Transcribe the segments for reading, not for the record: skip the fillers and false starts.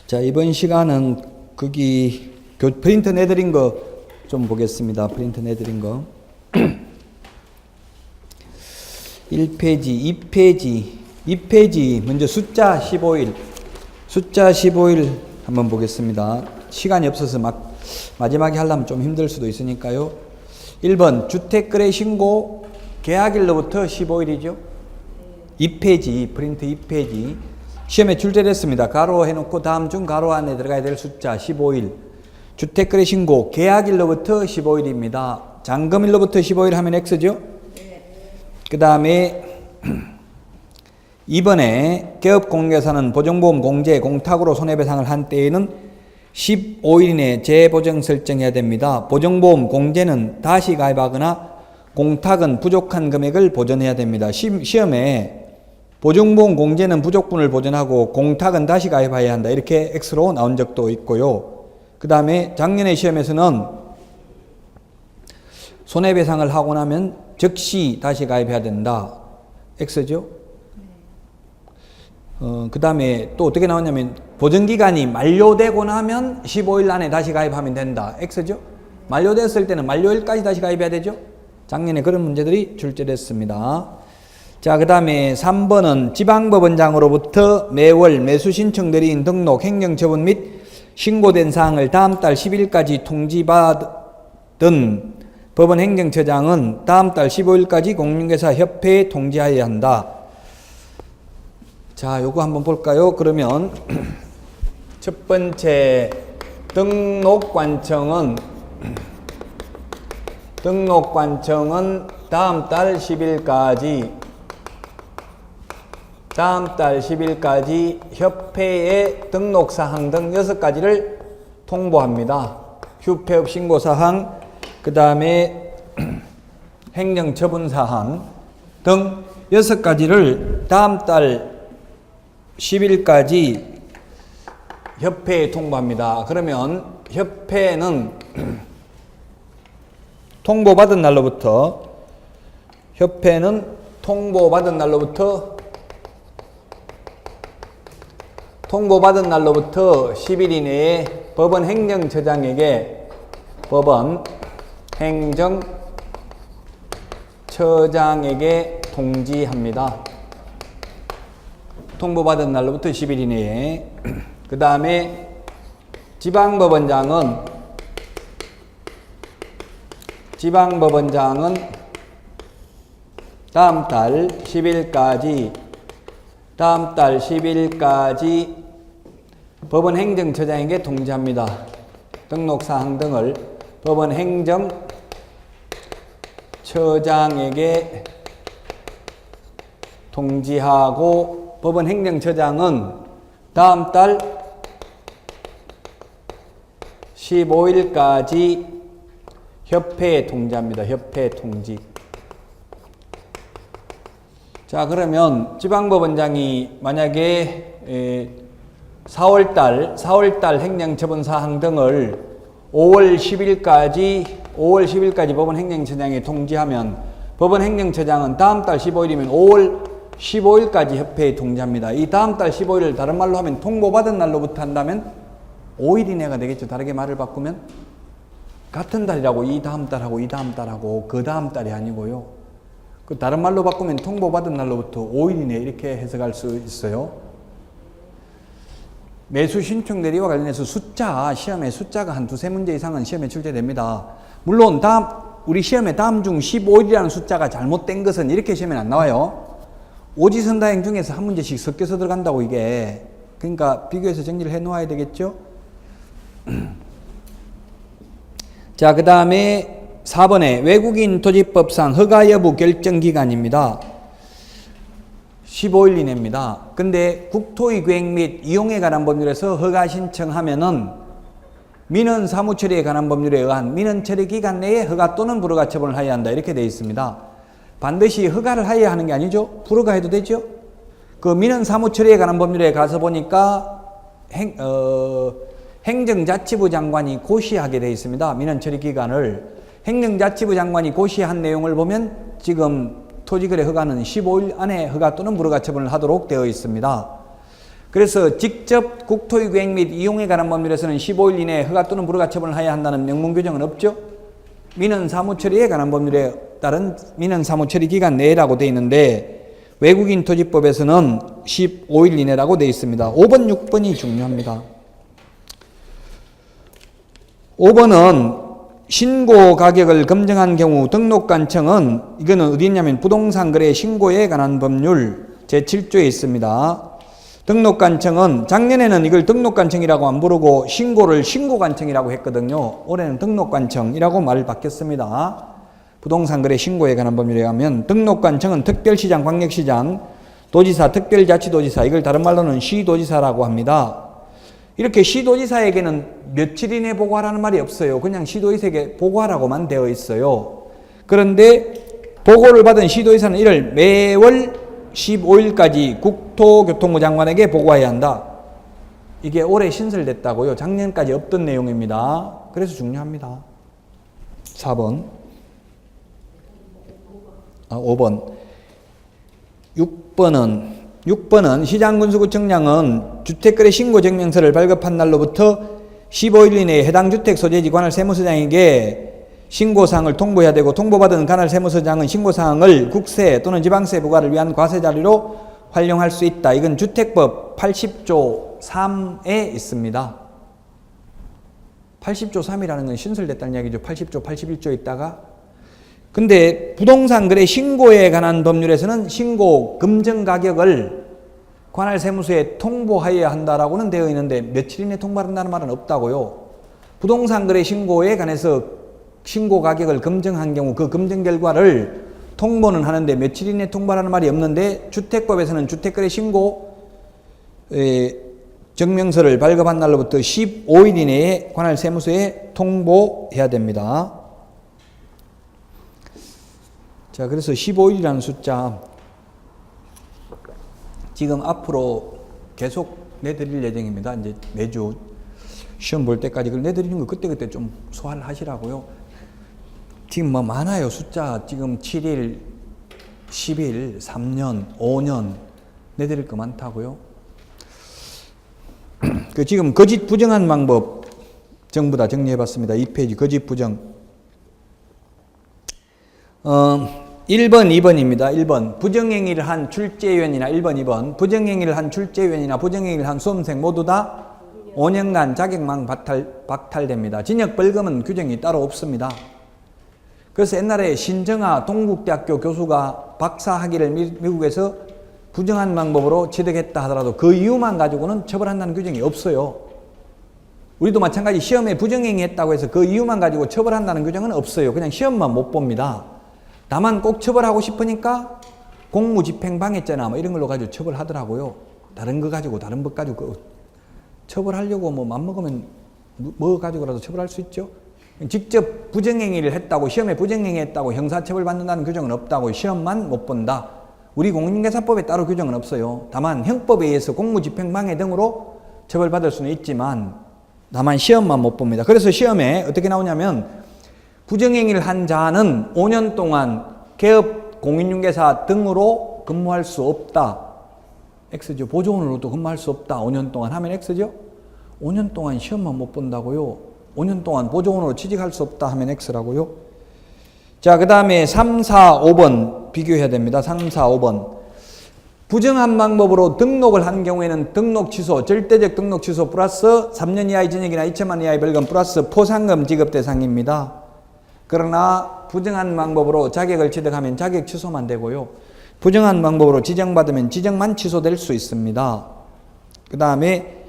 자, 이번 시간은 거기 프린트 내드린 거 좀 보겠습니다. 프린트 내드린 거. 1페이지, 2페이지 먼저 숫자 15일. 숫자 15일 한번 보겠습니다. 시간이 없어서 마지막에 하려면 좀 힘들 수도 있으니까요. 1번 주택거래 신고 계약일로부터 15일이죠. 2페이지, 프린트 2페이지. 시험에 출제됐습니다. 가로 해놓고 다음 중 가로 안에 들어가야 될 숫자 15일. 주택거래 신고 계약일로부터 15일입니다. 잔금일로부터 15일 하면 X죠? 그 다음에 2번에 개업공개사는 보증보험 공제, 공탁으로 손해배상을 한 때에는 15일 이내 재보정 설정해야 됩니다. 보증보험 공제는 다시 가입하거나 공탁은 부족한 금액을 보전해야 됩니다. 시험에 보증보험 공제는 부족분을 보전하고 공탁은 다시 가입해야 한다. 이렇게 X로 나온 적도 있고요. 그 다음에 작년의 시험에서는 손해배상을 하고 나면 즉시 다시 가입해야 된다. X죠? 그 다음에 또 어떻게 나왔냐면 보증기간이 만료되고 나면 15일 안에 다시 가입하면 된다. X죠? 만료됐을 때는 만료일까지 다시 가입해야 되죠? 작년에 그런 문제들이 출제됐습니다. 자, 그 다음에 3번은 지방법원장으로부터 매월 매수 신청 대리인 등록, 행정처분 및 신고된 사항을 다음 달 10일까지 통지받은 법원 행정처장은 다음 달 15일까지 공인중개사 협회에 통지하여야 한다. 자, 요거 한번 볼까요? 그러면 첫 번째 등록관청은 다음 달 10일까지 협회에 등록사항 등 6가지를 통보합니다. 휴폐업 신고사항, 그 다음에 행정처분사항 등 6가지를 다음 달 10일까지 협회에 통보합니다. 그러면 협회는 통보받은 날로부터 10일 이내에 법원 행정처장에게 통지합니다. 통보받은 날로부터 10일 이내에. 그 다음에 지방법원장은 다음 달 10일까지 법원 행정처장에게 통지합니다. 등록사항 등을 법원 행정처장에게 통지하고 법원 행정처장은 다음 달 15일까지 협회에 통지합니다. 협회 통지. 자, 그러면 지방법원장이 만약에 4월달 행정처분사항 등을 5월 10일까지 법원 행정처장에 통지하면 법원 행정처장은 다음 달 15일이면 5월 15일까지 협회에 통지합니다. 이 다음 달 15일을 다른 말로 하면 통보받은 날로부터 한다면 5일 이내가 되겠죠. 다르게 말을 바꾸면 같은 달이라고 이 다음 달하고 그 다음 달이 아니고요. 그 다른 말로 바꾸면 통보받은 날로부터 5일 이내 이렇게 해석할 수 있어요. 매수 신청 대리와 관련해서 시험에 숫자가 한 두세 문제 이상은 시험에 출제됩니다. 물론 우리 시험에 다음 중 15일이라는 숫자가 잘못된 것은 이렇게 시험에 안 나와요. 오지선다행 중에서 한 문제씩 섞여서 들어간다고 이게. 그러니까 비교해서 정리를 해 놓아야 되겠죠. 자, 그 다음에 4번에 외국인 토지법상 허가 여부 결정 기간입니다. 15일 이내입니다. 근데 국토의 계획 및 이용에 관한 법률에서 허가 신청하면은 민원 사무 처리에 관한 법률에 의한 민원 처리 기간 내에 허가 또는 불허가 처분을 하여야 한다. 이렇게 되어 있습니다. 반드시 허가를 하여야 하는 게 아니죠. 불허가 해도 되죠. 그 민원 사무 처리에 관한 법률에 가서 보니까 행정자치부 장관이 고시하게 되어 있습니다. 민원 처리 기간을. 행정자치부 장관이 고시한 내용을 보면 지금 토지거래 허가는 15일 안에 허가 또는 불허가 처분을 하도록 되어 있습니다. 그래서 직접 국토유기획 및 이용에 관한 법률에서는 15일 이내에 허가 또는 불허가 처분을 하여야 한다는 명문 규정은 없죠. 민원 사무처리에 관한 법률에 따른 민원 사무처리 기간 내라고 되어 있는데 외국인 토지법에서는 15일 이내라고 되어 있습니다. 5번, 6번이 중요합니다. 5번은 신고 가격을 검증한 경우 등록관청은 이거는 어디 있냐면 부동산 거래 신고에 관한 법률 제7조에 있습니다. 등록관청은 작년에는 이걸 등록관청이라고 안 부르고 신고를 신고관청이라고 했거든요. 올해는 등록관청이라고 말을 바뀌었습니다. 부동산 거래 신고에 관한 법률에 의하면 등록관청은 특별시장, 광역시장, 도지사, 특별자치도지사, 이걸 다른 말로는 시도지사라고 합니다. 이렇게 시도지사에게는 며칠 이내 보고하라는 말이 없어요. 그냥 시도지사에게 보고하라고만 되어 있어요. 그런데 보고를 받은 시도지사는 이를 매월 15일까지 국토교통부 장관에게 보고해야 한다. 이게 올해 신설됐다고요. 작년까지 없던 내용입니다. 그래서 중요합니다. 4번. 5번. 6번은 시장군수구청장은 주택거래 신고증명서를 발급한 날로부터 15일 이내에 해당 주택 소재지 관할 세무서장에게 신고사항을 통보해야 되고 통보받은 관할 세무서장은 신고사항을 국세 또는 지방세 부과를 위한 과세자료로 활용할 수 있다. 이건 주택법 80조 3에 있습니다. 80조 3이라는 건 신설됐다는 이야기죠. 80조, 81조에 있다가. 근데 부동산 거래 신고에 관한 법률에서는 신고 검증 가격을 관할 세무서에 통보하여야 한다라고는 되어 있는데 며칠 이내 통보한다는 말은 없다고요. 부동산 거래 신고에 관해서 신고 가격을 검증한 경우 그 검증 결과를 통보는 하는데 며칠 이내 통보하라는 말이 없는데 주택법에서는 주택거래 신고 증명서를 발급한 날로부터 15일 이내에 관할 세무서에 통보해야 됩니다. 자, 그래서 15일이라는 숫자 지금 앞으로 계속 내드릴 예정입니다. 이제 매주 시험 볼 때까지 그걸 내드리는 거 그때그때 좀 소화를 하시라고요. 지금 뭐 많아요. 숫자 지금 7일, 10일, 3년, 5년 내드릴 거 많다고요. 그 지금 거짓 부정한 방법 전부 다 정리해봤습니다. 2페이지 거짓 부정. 1번, 2번입니다. 1번 부정행위를 한 출제위원이나 1번, 2번 부정행위를 한 출제위원이나 부정행위를 한 수험생 모두 다 5년간 자격망 박탈됩니다. 징역벌금은 규정이 따로 없습니다. 그래서 옛날에 신정아 동국대학교 교수가 박사학위를 미국에서 부정한 방법으로 취득했다 하더라도 그 이유만 가지고는 처벌한다는 규정이 없어요. 우리도 마찬가지 시험에 부정행위 했다고 해서 그 이유만 가지고 처벌한다는 규정은 없어요. 그냥 시험만 못 봅니다. 다만 꼭 처벌하고 싶으니까 공무집행방해죄나 뭐 이런 걸로 가지고 처벌하더라고요. 다른 거 가지고, 다른 법 가지고 처벌하려고 뭐 맘먹으면 뭐 가지고라도 처벌할 수 있죠. 직접 부정행위를 했다고, 시험에 부정행위 했다고 형사처벌 받는다는 규정은 없다고, 시험만 못 본다. 우리 공인중개사법에 따로 규정은 없어요. 다만 형법에 의해서 공무집행방해 등으로 처벌받을 수는 있지만 다만 시험만 못 봅니다. 그래서 시험에 어떻게 나오냐면 부정행위를 한 자는 5년 동안 개업 공인중개사 등으로 근무할 수 없다. X죠. 보조원으로도 근무할 수 없다. 5년 동안 하면 X죠. 5년 동안 시험만 못 본다고요. 5년 동안 보조원으로 취직할 수 없다 하면 X라고요. 자, 그 다음에 3, 4, 5번 비교해야 됩니다. 3, 4, 5번. 부정한 방법으로 등록을 한 경우에는 등록 취소, 절대적 등록 취소 플러스 3년 이하의 징역이나 2천만 원 이하의 벌금 플러스 포상금 지급 대상입니다. 그러나 부정한 방법으로 자격을 취득하면 자격 취소만 되고요. 부정한 방법으로 지정받으면 지정만 취소될 수 있습니다. 그 다음에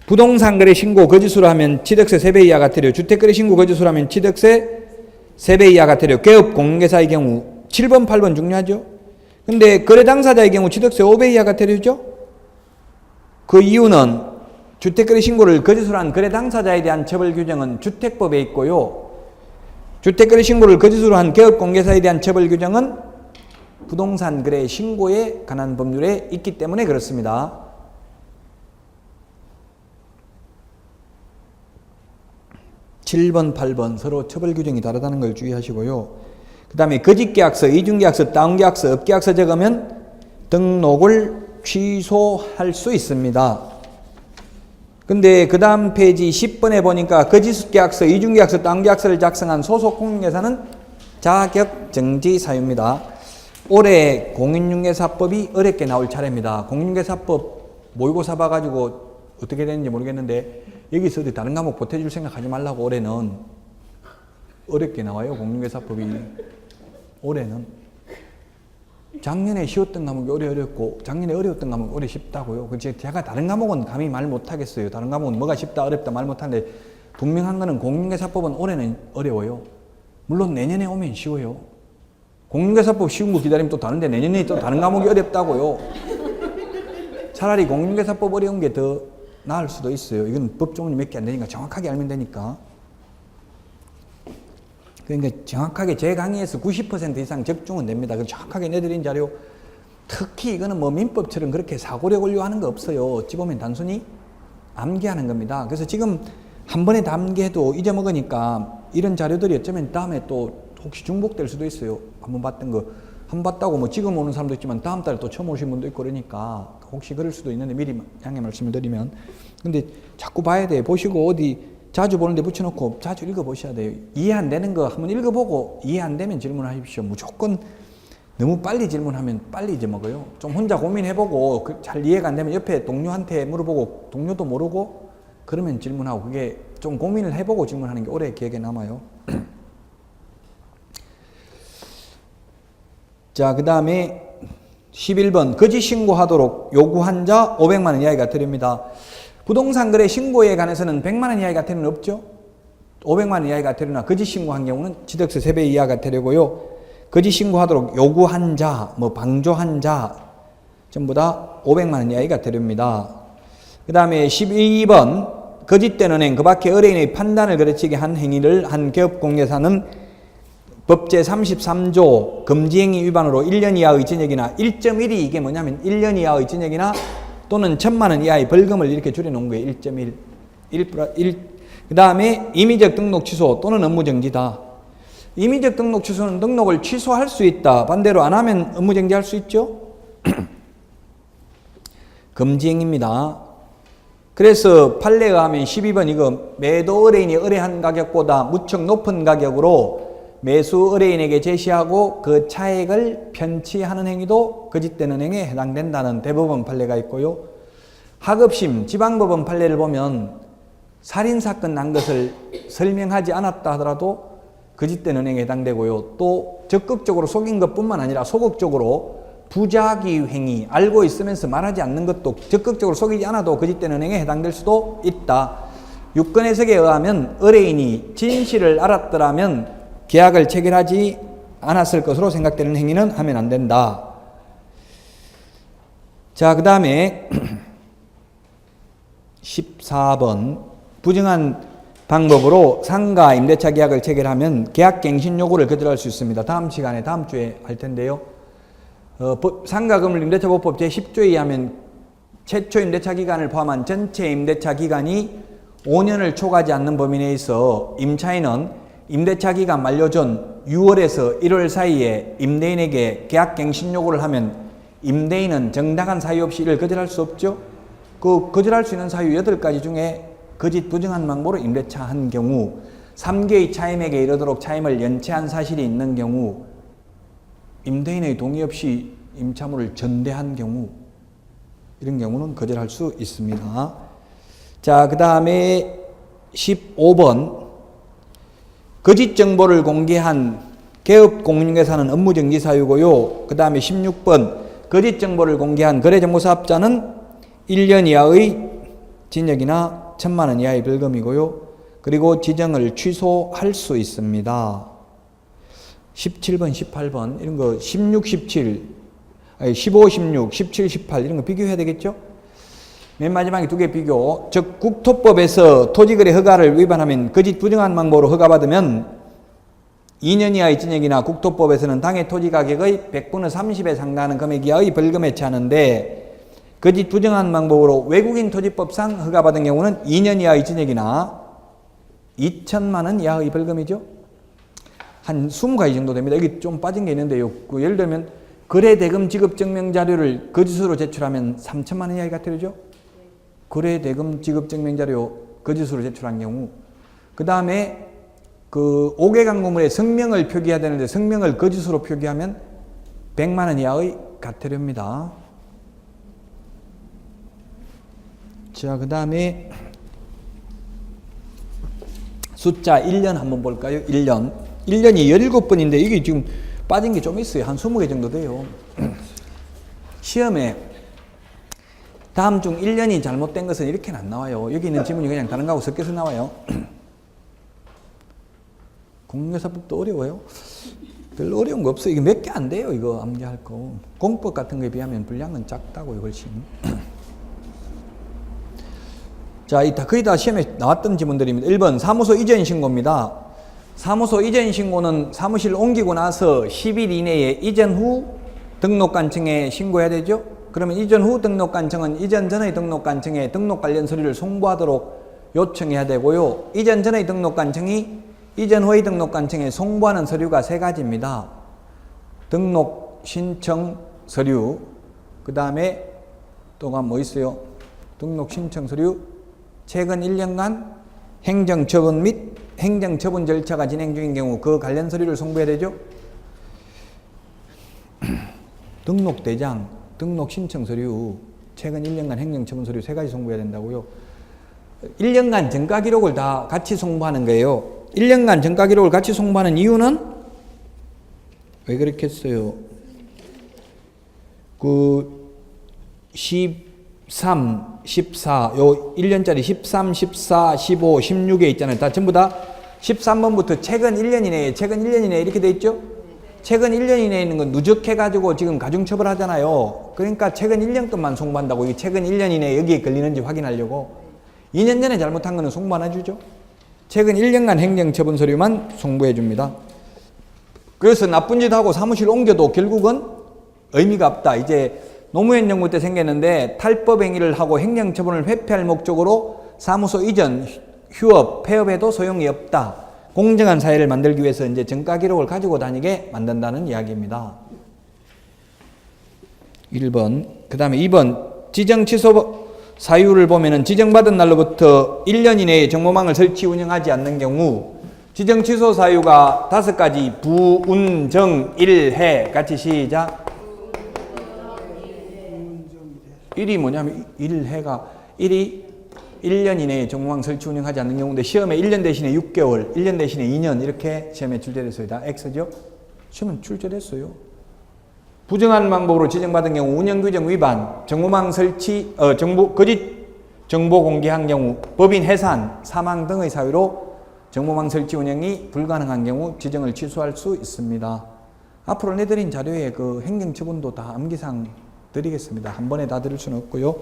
부동산 거래 신고 거짓으로 하면 취득세 3배 이하가 되려, 주택거래 신고 거짓으로 하면 취득세 3배 이하가 되려, 개업 공인중개사의 경우 7번, 8번 중요하죠. 근데 거래 당사자의 경우 취득세 5배 이하가 되려죠. 그 이유는 주택거래 신고를 거짓으로 한 거래 당사자에 대한 처벌 규정은 주택법에 있고요. 주택거래 신고를 거짓으로 한 개업 공개사에 대한 처벌 규정은 부동산 거래 신고에 관한 법률에 있기 때문에 그렇습니다. (7번) (8번) 서로 처벌 규정이 다르다는 걸 주의하시고요. 그 다음에 거짓계약서, 이중계약서, 다운계약서, 업계약서 적으면 등록을 취소할 수 있습니다. 근데 그 다음 페이지 10번에 보니까 거짓계약서, 이중계약서, 딴계약서를 작성한 소속 공인중개사는 자격정지 사유입니다. 올해 공인중개사법이 어렵게 나올 차례입니다. 공인중개사법 모의고사 봐가지고 어떻게 되는지 모르겠는데 여기서 어디 다른 과목 보태줄 생각하지 말라고. 올해는 어렵게 나와요. 공인중개사법이 올해는. 작년에 쉬웠던 과목이 올해 어렵고 작년에 어려웠던 과목이 올해 쉽다고요. 그치? 제가 다른 과목은 감히 말 못하겠어요. 다른 과목은 뭐가 쉽다 어렵다 말 못하는데 분명한 거는 공인중개사법은 올해는 어려워요. 물론 내년에 오면 쉬워요. 공인중개사법 쉬운 거 기다리면 또 다른데 내년에 또 다른 과목이 어렵다고요. 차라리 공인중개사법 어려운 게 더 나을 수도 있어요. 이건 법조문이 몇 개 안 되니까 정확하게 알면 되니까. 그러니까 정확하게 제 강의에서 90% 이상 적중은 됩니다. 정확하게 내드린 자료. 특히 이거는 뭐 민법처럼 그렇게 사고력 올려하는 거 없어요. 어찌 보면 단순히 암기하는 겁니다. 그래서 지금 한 번에 다 암기해도 잊어먹으니까 이런 자료들이 어쩌면 다음에 또 혹시 중복될 수도 있어요. 한번 봤던 거. 한 번 봤다고 뭐 지금 오는 사람도 있지만 다음 달에 또 처음 오신 분도 있고 그러니까 혹시 그럴 수도 있는데 미리 양해 말씀을 드리면. 근데 자꾸 봐야 돼요. 보시고 어디 자주 보는데 붙여놓고 자주 읽어보셔야 돼요. 이해 안 되는 거 한번 읽어보고 이해 안 되면 질문하십시오. 무조건 너무 빨리 질문하면 빨리 잊어먹어요. 좀 혼자 고민해보고 잘 이해가 안 되면 옆에 동료한테 물어보고 동료도 모르고 그러면 질문하고 그게 좀 고민을 해보고 질문하는 게 오래 기억에 남아요. 자, 그 다음에 11번 거짓 신고하도록 요구한 자 500만 원 이하의 과태료입니다. 부동산 거래 신고에 관해서는 100만 원 이하의 과태료는 없죠. 500만 원 이하의 과태료나 거짓 신고한 경우는 취득세 3배 이하 과태료고요. 거짓 신고하도록 요구한 자, 뭐 방조한 자 전부 다 500만 원 이하의 과태료입니다. 그 다음에 12번 거짓된 은행 그 밖에 의뢰인의 판단을 거르치게 한 행위를 한 기업공개사는 법제 33조 금지행위 위반으로 1년 이하의 징역이나 1.1이 이게 뭐냐면 1년 이하의 징역이나 또는 1,000만 원 이하의 벌금을 이렇게 줄여놓은 거예요. 1.1. 그 다음에 임의적 등록 취소 또는 업무정지다. 임의적 등록 취소는 등록을 취소할 수 있다. 반대로 안 하면 업무정지할 수 있죠. 금지행위입니다. 그래서 판례에 의하면 12번 이거 매도 의뢰인이 의뢰한 가격보다 무척 높은 가격으로 매수 의뢰인에게 제시하고 그 차액을 편취하는 행위도 거짓된 은행에 해당된다는 대법원 판례가 있고요. 하급심 지방법원 판례를 보면 살인사건 난 것을 설명하지 않았다 하더라도 거짓된 은행에 해당되고요. 또 적극적으로 속인 것뿐만 아니라 소극적으로 부작위 행위, 알고 있으면서 말하지 않는 것도 적극적으로 속이지 않아도 거짓된 은행에 해당될 수도 있다. 유권 해석에 의하면 의뢰인이 진실을 알았더라면 계약을 체결하지 않았을 것으로 생각되는 행위는 하면 안 된다. 자, 그 다음에 14번 부정한 방법으로 상가 임대차 계약을 체결하면 계약갱신 요구를 거절할 수 있습니다. 다음 시간에 다음 주에 할 텐데요. 상가건물 임대차보호법 제10조에 의하면 최초 임대차 기간을 포함한 전체 임대차 기간이 5년을 초과하지 않는 범위 내에서 임차인은 임대차 기간 만료 전 6월에서 1월 사이에 임대인에게 계약갱신 요구를 하면 임대인은 정당한 사유 없이 이를 거절할 수 없죠. 그 거절할 수 있는 사유 8가지 중에 거짓 부정한 방법으로 임대차 한 경우, 3개의 차임에게 이르도록 차임을 연체한 사실이 있는 경우, 임대인의 동의 없이 임차물을 전대한 경우, 이런 경우는 거절할 수 있습니다. 자, 그 다음에 15번 거짓 정보를 공개한 개업 공인중개사는 업무정지 사유고요. 그 다음에 16번 거짓 정보를 공개한 거래정보사업자는 1년 이하의 징역이나 1,000만 원 이하의 벌금이고요. 그리고 지정을 취소할 수 있습니다. 17번, 18번 이런 거 16, 17, 15, 16, 17, 18 이런 거 비교해야 되겠죠? 맨 마지막에 2개 비교. 즉 국토법에서 토지거래 허가를 위반하면 거짓 부정한 방법으로 허가받으면 2년 이하의 징역이나 국토법에서는 당해 토지 가격의 100분의 30에 상당하는 금액 이하의 벌금에 처하는데 거짓 부정한 방법으로 외국인 토지법상 허가받은 경우는 2년 이하의 징역이나 2천만 원 이하의 벌금이죠. 한 20가지 정도 됩니다. 여기 좀 빠진 게 있는데요. 예를 들면 거래대금 지급증명 자료를 거짓으로 제출하면 3천만 원 이하가 되죠? 거래대금 지급증명 자료 거짓으로 제출한 경우. 그 다음에 그 5개 광고물에 성명을 표기해야 되는데 성명을 거짓으로 표기하면 100만 원 이하의 과태료입니다. 자, 그 다음에 숫자 1년 한번 볼까요? 1년. 1년이 17번인데 이게 지금 빠진 게 좀 있어요. 한 20개 정도 돼요. 시험에 다음 중 1년이 잘못된 것은 이렇게는 안 나와요. 여기 있는 지문이 그냥 다른 거하고 섞여서 나와요. 공인중개사법도 어려워요. 별로 어려운 거 없어요. 이게 몇 개 안 돼요. 이거 암기할 거. 공법 같은 거에 비하면 분량은 작다고요. 훨씬. 자, 거의 다 시험에 나왔던 지문들입니다. 1번 사무소 이전 신고입니다. 사무소 이전 신고는 사무실 옮기고 나서 10일 이내에 이전 후 등록관청에 신고해야 되죠. 그러면 이전 후 등록관청은 이전 전의 등록관청에 등록 관련 서류를 송부하도록 요청해야 되고요. 이전 전의 등록관청이 이전 후의 등록관청에 송부하는 서류가 3가지입니다. 등록 신청 서류, 그 다음에 또가 뭐 있어요? 등록 신청 서류, 최근 1년간 행정처분 및 행정처분 절차가 진행 중인 경우 그 관련 서류를 송부해야 되죠. 등록대장, 등록신청서류, 최근 1년간 행정처분 서류 3가지 송부해야 된다고요. 1년간 전가기록을 다 같이 송부하는 거예요. 1년간 전가기록을 같이 송부하는 이유는 왜 그렇게 했어요? 그 13, 14, 요 1년짜리 13, 14, 15, 16에 있잖아요. 다 전부 다 13번부터 최근 1년 이내에, 최근 1년 이내에 이렇게 돼 있죠? 최근 1년 이내에 있는 건 누적해가지고 지금 가중처벌 하잖아요. 그러니까 최근 1년 것만 송부한다고. 이게 최근 1년 이내에 여기에 걸리는지 확인하려고. 2년 전에 잘못한 거는 송부 안 해주죠? 최근 1년간 행정처분 서류만 송부해 줍니다. 그래서 나쁜 짓 하고 사무실 옮겨도 결국은 의미가 없다. 이제 노무현 정부 때 생겼는데 탈법 행위를 하고 행정처분을 회피할 목적으로 사무소 이전, 휴업, 폐업에도 소용이 없다. 공정한 사회를 만들기 위해서 이제 전가기록을 가지고 다니게 만든다는 이야기입니다. 1번. 그 다음에 2번. 지정 취소 사유를 보면은 지정받은 날로부터 1년 이내에 정보망을 설치 운영하지 않는 경우 지정 취소 사유가 5가지 부, 운, 정, 일, 해. 같이 시작. 1이 뭐냐면 1해가 1이 1년 이내에 정보망 설치 운영하지 않는 경우인데 시험에 1년 대신에 6개월, 1년 대신에 2년 이렇게 시험에 출제됐어요. 다 X죠? 시험은 출제됐어요. 부정한 방법으로 지정받은 경우 운영규정 위반, 정보망 설치, 거짓 정보 공개한 경우 법인 해산, 사망 등의 사유로 정보망 설치 운영이 불가능한 경우 지정을 취소할 수 있습니다. 앞으로 내드린 자료에 그 행정처분도 다 암기상 드리겠습니다. 한 번에 다 드릴 수는 없고요.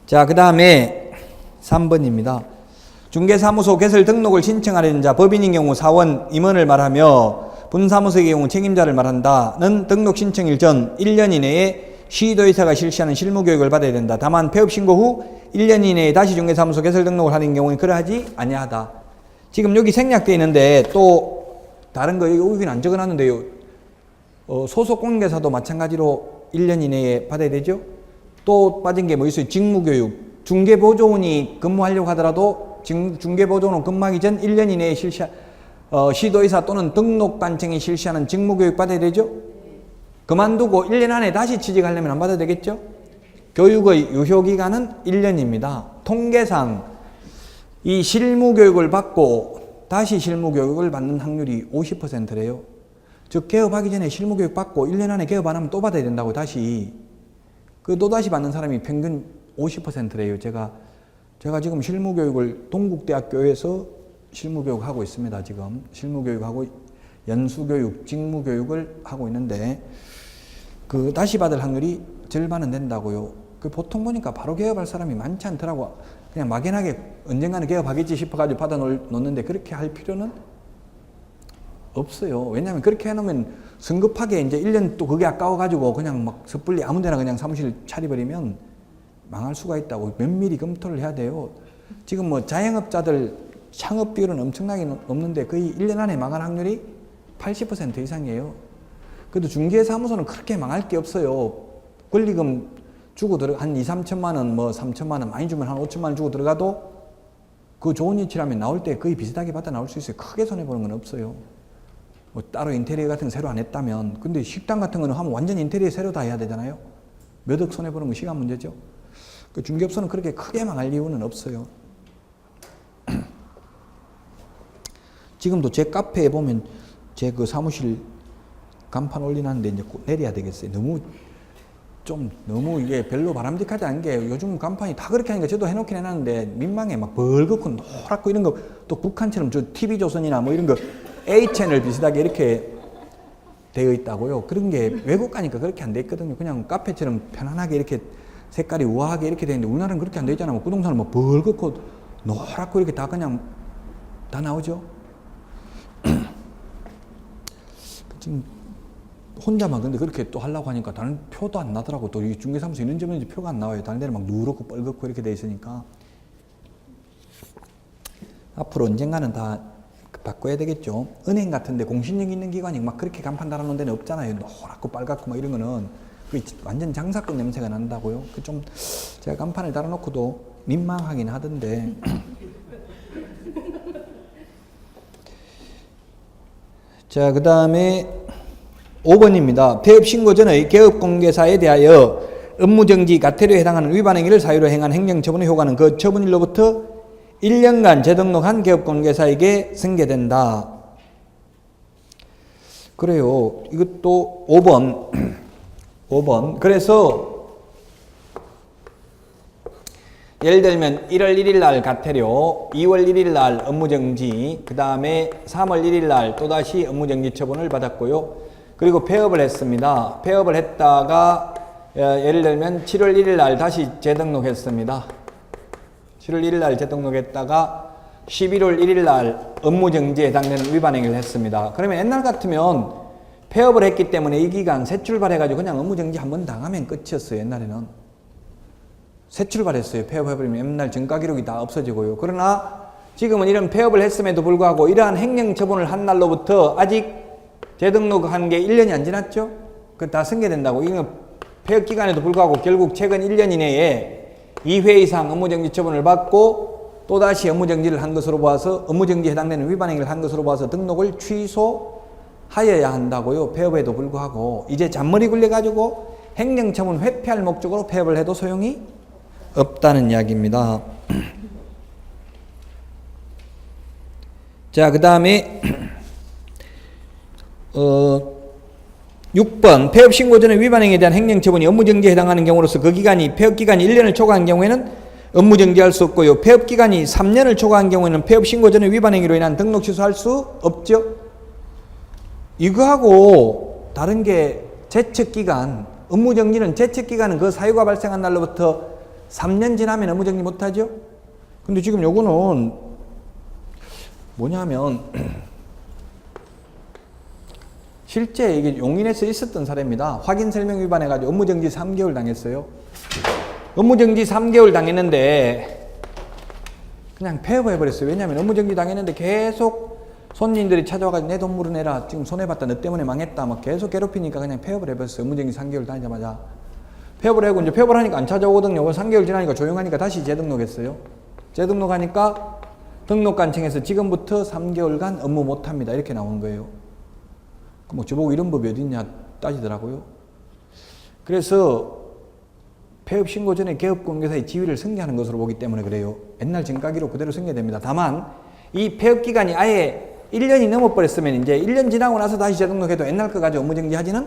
자, 그 다음에 3번입니다. 중개사무소 개설 등록을 신청하려는 자, 법인인 경우 사원, 임원을 말하며 분사무소의 경우 책임자를 말한다는 등록 신청일 전 1년 이내에 시도의사가 실시하는 실무교육을 받아야 된다. 다만 폐업신고 후 1년 이내에 다시 중개사무소 개설 등록을 하는 경우는 그러하지 아니하다. 지금 여기 생략되어 있는데 또 다른 거 여기는 안 적어놨는데요. 소속 공인중개사도 마찬가지로 1년 이내에 받아야 되죠. 또 빠진 게 뭐 있어요? 직무교육. 중개보조원이 근무하려고 하더라도 중개보조원 근무하기 전 1년 이내에 시도의사 또는 등록관청이 실시하는 직무교육 받아야 되죠. 그만두고 1년 안에 다시 취직하려면 안 받아야 되겠죠. 교육의 유효기간은 1년입니다. 통계상 이 실무교육을 받고 다시 실무교육을 받는 확률이 50%래요. 즉 개업하기 전에 실무교육 받고 1년 안에 개업 안 하면 또 받아야 된다고 다시. 또다시 받는 사람이 평균 50%래요. 제가 지금 실무교육을 동국대학교에서 실무교육하고 있습니다. 지금 실무교육하고 연수교육, 직무교육을 하고 있는데 다시 받을 확률이 절반은 된다고요. 보통 보니까 바로 개업할 사람이 많지 않더라고. 그냥 막연하게 언젠가는 개업하겠지 싶어가지고 받아 놓는데 그렇게 할 필요는 없어요. 왜냐하면 그렇게 해놓으면 성급하게 이제 1년 또 그게 아까워가지고 그냥 막 섣불리 아무 데나 그냥 사무실 차려버리면 망할 수가 있다고 면밀히 검토를 해야 돼요. 지금 뭐 자영업자들 창업 비율은 엄청나게 높는데 거의 1년 안에 망할 확률이 80% 이상이에요. 그래도 중개사무소는 그렇게 망할 게 없어요. 권리금 주고 한 2, 3천만 원, 뭐 3천만 원 많이 주면 한 5천만 원 주고 들어가도 그 좋은 위치라면 나올 때 거의 비슷하게 받아 나올 수 있어요. 크게 손해보는 건 없어요. 뭐 따로 인테리어 같은 거 새로 안 했다면. 근데 식당 같은 거는 하면 완전 인테리어 새로 다 해야 되잖아요. 몇 억 손해보는 건 시간 문제죠. 그 중개업소는 그렇게 크게 망할 이유는 없어요. 지금도 제 카페에 보면 제 그 사무실 간판 올리는데 이제 꼭 내려야 되겠어요. 너무 이게 별로 바람직하지 않은 게 요즘 간판이 다 그렇게 하니까 저도 해놓긴 해놨는데 민망해. 막 벌겋고 노랗고 이런 거 또 북한처럼 저 TV조선이나 뭐 이런 거 A채널 비슷하게 이렇게 되어 있다고요. 그런 게 외국 가니까 그렇게 안 돼 있거든요. 그냥 카페처럼 편안하게 이렇게 색깔이 우아하게 이렇게 되어 있는데 우리나라는 그렇게 안 돼 있잖아요. 뭐 부동산은 뭐 벌겋고 노랗고 이렇게 다 그냥 다 나오죠. 지금 혼자만 근데 그렇게 또 하려고 하니까 다른 표도 안 나더라고. 또 이 중개사무소 있는지 없는지 표가 안 나와요. 다른 데는 막 누렇고 뻘겋고 이렇게 돼 있으니까. 앞으로 언젠가는 다 바꿔야 되겠죠. 은행 같은데 공신력 있는 기관이 막 그렇게 간판 달아놓은 데는 없잖아요. 노랗고 빨갛고 막 이런 거는 완전 장사꾼 냄새가 난다고요. 그 좀 제가 간판을 달아놓고도 민망하긴 하던데. 자, 그 다음에 5번입니다. 폐업신고 전의 개업공개사에 대하여 업무정지 과태료에 해당하는 위반 행위를 사유로 행한 행정처분의 효과는 그 처분일로부터 1년간 재등록한 개업공개사에게 승계된다. 그래요. 이것도 5번. 5번. 그래서 예를 들면 1월 1일 날 과태료, 2월 1일 날 업무정지, 그 다음에 3월 1일 날 또다시 업무정지 처분을 받았고요. 그리고 폐업을 했습니다. 폐업을 했다가 예를 들면 7월 1일 날 다시 재등록했습니다. 7월 1일 날 재등록했다가 11월 1일 날 업무정지에 해당되는 위반 행위를 했습니다. 그러면 옛날 같으면 폐업을 했기 때문에 이 기간 새 출발해가지고 그냥 업무정지 한번 당하면 끝이었어요. 옛날에는. 새 출발했어요. 폐업해버리면 옛날 전가기록이 다 없어지고요. 그러나 지금은 이런 폐업을 했음에도 불구하고 이러한 행정처분을 한 날로부터 아직 재등록한 게 1년이 안 지났죠? 그 다 승계된다고. 이거 폐업 기간에도 불구하고 결국 최근 1년 이내에 2회 이상 업무정지 처분을 받고 또다시 업무정지를 한 것으로 봐서 업무정지에 해당되는 위반 행위를 한 것으로 봐서 등록을 취소하여야 한다고요. 폐업에도 불구하고. 이제 잔머리 굴려가지고 행정처분 회피할 목적으로 폐업을 해도 소용이 없다는 이야기입니다. 자, 그 다음에 6번 폐업 신고 전에 위반 행위에 대한 행정처분이 업무정지에 해당하는 경우로서 그 기간이 폐업기간이 1년을 초과한 경우에는 업무정지할 수 없고요. 폐업기간이 3년을 초과한 경우에는 폐업 신고 전에 위반 행위로 인한 등록 취소할 수 없죠. 이거하고 다른 게 제척기간, 업무정지는 제척기간은 그 사유가 발생한 날로부터 3년 지나면 업무정지 못하죠. 근데 지금 요거는 뭐냐면 실제 이게 용인에서 있었던 사례입니다. 확인 설명 위반해가지고 업무정지 3개월 당했어요. 업무정지 3개월 당했는데 그냥 폐업해버렸어요. 왜냐하면 업무정지 당했는데 계속 손님들이 찾아와가지고 내 돈 물어내라. 지금 손해봤다. 너 때문에 망했다. 막 계속 괴롭히니까 그냥 폐업을 해버렸어요. 업무정지 3개월 다니자마자. 폐업을 하고 이제 폐업을 하니까 안 찾아오거든요. 3개월 지나니까 조용하니까 다시 재등록했어요. 재등록하니까 등록관청에서 지금부터 3개월간 업무 못합니다. 이렇게 나온 거예요. 뭐 저보고 이런 법이 어딨냐 따지더라고요. 그래서 폐업 신고 전에 개업공개사의 지위를 승계하는 것으로 보기 때문에 그래요. 옛날 전가기록 그대로 승계됩니다. 다만 이 폐업 기간이 아예 1년이 넘어버렸으면 이제 1년 지나고 나서 다시 재등록해도 옛날 거 가지고 업무정지 하지는